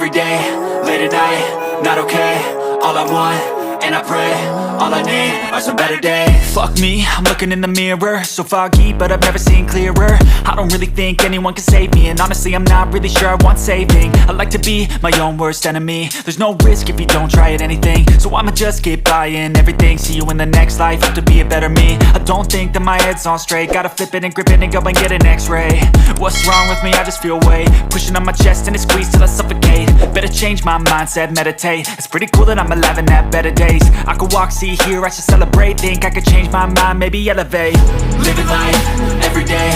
every day, late at night, not okay. All I want, and I pray, all I need are some better days. Fuck me, I'm looking in the mirror, so foggy, but I've never seen clearer. I don't really think anyone can save me, and honestly I'm not really sure I want saving. I like to be my own worst enemy. There's no risk if you don't try at anything, so I'ma just keep buying everything. See you in the next life, have to be a better me. I don't think that my head's on straight, gotta flip it and grip it and go and get an x-ray. What's wrong with me? I just feel weight pushing on my chest and it squeezes till I suffocate. Better change my mindset, meditate. It's pretty cool that I'm alive and have better days. I could walk, see, hear, I should celebrate. Think I could change my mind, maybe elevate. Living life, every day,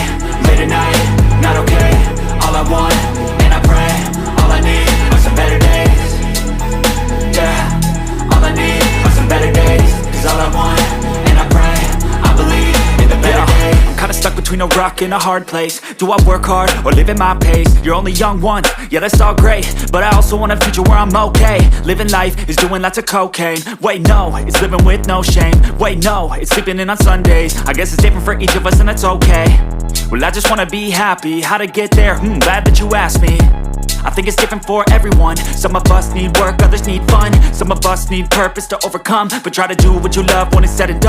late at night, not okay. All I want, and I pray, all I need are some better days. Yeah, all I need are some better days. Cause all I want, and I pray, I believe in the better days. I'm kinda stuck between a rock and a hard place. Do I work hard or live at my pace? You're only young once, yeah that's all great, but I also want a future where I'm okay. Living life is doing lots of cocaine. Wait no, it's living with no shame. Wait no, it's sleeping in on Sundays. I guess it's different for each of us and that's okay. Well I just wanna be happy, how to get there? Glad that you asked me. I think it's different for everyone. Some of us need work, others need fun. Some of us need purpose to overcome, but try to do what you love when it's said and done.